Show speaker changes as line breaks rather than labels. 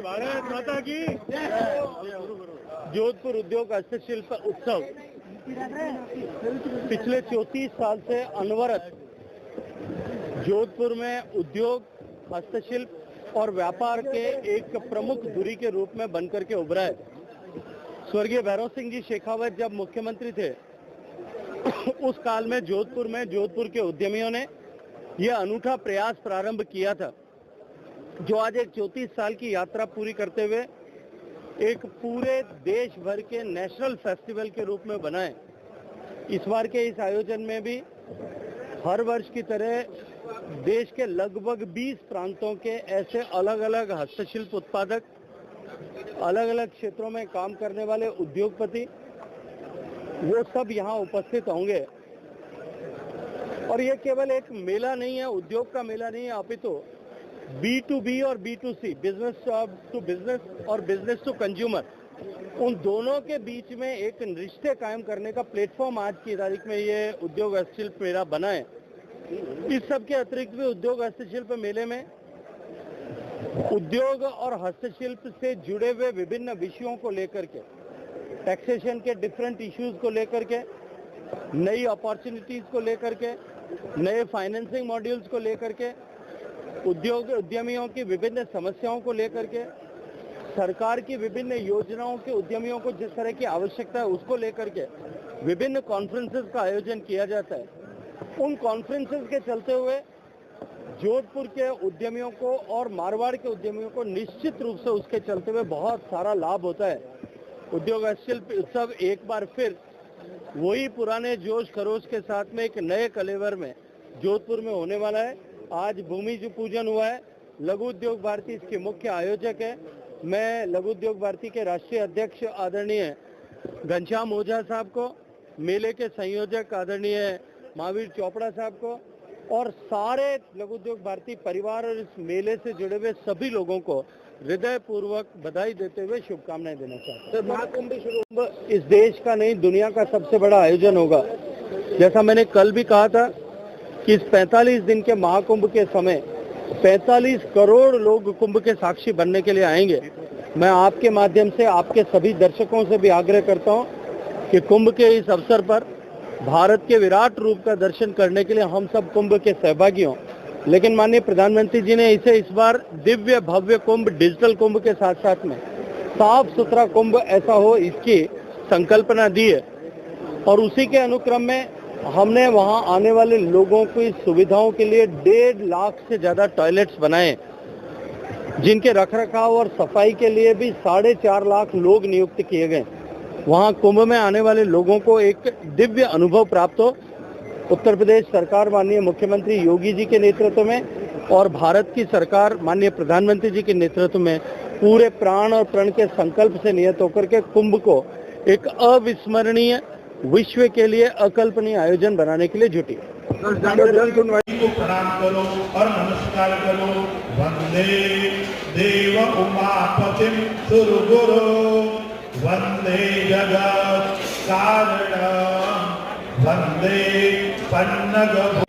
भारत माता की। जोधपुर उद्योग हस्तशिल्प उत्सव पिछले 34 साल से अनवरत जोधपुर में उद्योग, हस्तशिल्प और व्यापार के एक प्रमुख धुरी के रूप में बनकर के उभरा है। स्वर्गीय भैरव सिंह जी शेखावत जब मुख्यमंत्री थे उस काल में जोधपुर के उद्यमियों ने यह अनूठा प्रयास प्रारंभ किया था, जो आज एक 34 साल की यात्रा पूरी करते हुए एक पूरे देश भर के नेशनल फेस्टिवल के रूप में बना है। इस बार के इस आयोजन में भी हर वर्ष की तरह देश के लगभग 20 प्रांतों के ऐसे अलग अलग हस्तशिल्प उत्पादक, अलग अलग क्षेत्रों में काम करने वाले उद्योगपति, वो सब यहाँ उपस्थित होंगे। और ये केवल एक मेला नहीं है, उद्योग का मेला नहीं है, अपितु B2B और B2C, बिजनेस टू बिजनेस और बिजनेस टू कंज्यूमर, उन दोनों के बीच में एक रिश्ते कायम करने का प्लेटफॉर्म आज की तारीख में ये उद्योग हस्तशिल्प मेला बना है। इस सब के अतिरिक्त भी उद्योग हस्तशिल्प मेले में उद्योग और हस्तशिल्प से जुड़े हुए विभिन्न विषयों को लेकर के, टैक्सेशन के डिफरेंट इश्यूज को लेकर के, नई अपॉर्चुनिटीज को लेकर के, नए फाइनेंसिंग मॉड्यूल्स को लेकर के, उद्यमियों की विभिन्न समस्याओं को लेकर के, सरकार की विभिन्न योजनाओं के उद्यमियों को जिस तरह की आवश्यकता है उसको लेकर के विभिन्न कॉन्फ्रेंसेस का आयोजन किया जाता है। उन कॉन्फ्रेंसेस के चलते हुए जोधपुर के उद्यमियों को और मारवाड़ के उद्यमियों को निश्चित रूप से उसके चलते हुए बहुत सारा लाभ होता है। उद्योग हस्तशिल्प उत्सव एक बार फिर वही पुराने जोश खरोश के साथ में एक नए कलेवर में जोधपुर में होने वाला है। आज भूमि पूजन हुआ है। लघु उद्योग भारती इसके मुख्य आयोजक है। मैं लघु उद्योग भारती के राष्ट्रीय अध्यक्ष आदरणीय घनश्याम ओझा साहब को, मेले के संयोजक आदरणीय महावीर चोपड़ा साहब को और सारे लघु उद्योग भारती परिवार और इस मेले से जुड़े हुए सभी लोगों को हृदय पूर्वक बधाई देते हुए शुभकामनाएं देना चाहता हूं। महाकुंभ शुरू इस देश का नहीं, दुनिया का सबसे बड़ा आयोजन होगा। जैसा मैंने कल भी कहा था कि इस 45 दिन के महाकुंभ के समय 45 करोड़ लोग कुंभ के साक्षी बनने के लिए आएंगे। मैं आपके माध्यम से आपके सभी दर्शकों से भी आग्रह करता हूं कि कुंभ के इस अवसर पर भारत के विराट रूप का दर्शन करने के लिए हम सब कुंभ के सहभागी हों। लेकिन माननीय प्रधानमंत्री जी ने इसे इस बार दिव्य भव्य कुंभ, डिजिटल कुंभ के साथ साथ में साफ सुथरा कुंभ ऐसा हो, इसकी संकल्पना दी है। और उसी के अनुक्रम में हमने वहां आने वाले लोगों की सुविधाओं के लिए 1.5 लाख से ज्यादा टॉयलेट्स बनाए, जिनके रखरखाव और सफाई के लिए भी 4.5 लाख लोग नियुक्त किए गए। वहां कुंभ में आने वाले लोगों को एक दिव्य अनुभव प्राप्त हो। उत्तर प्रदेश सरकार माननीय मुख्यमंत्री योगी जी के नेतृत्व में और भारत की सरकार माननीय प्रधानमंत्री जी के नेतृत्व में पूरे प्राण और प्रण के संकल्प से नियत होकर के कुंभ को एक अविस्मरणीय, विश्व के लिए अकल्पनीय आयोजन बनाने के लिए जुटी।
को प्रणाम करो और नमस्कार करो। वंदे देव उमापतिं सुरगुरु, वंदे जगत कारणं, वंदे पन्नग।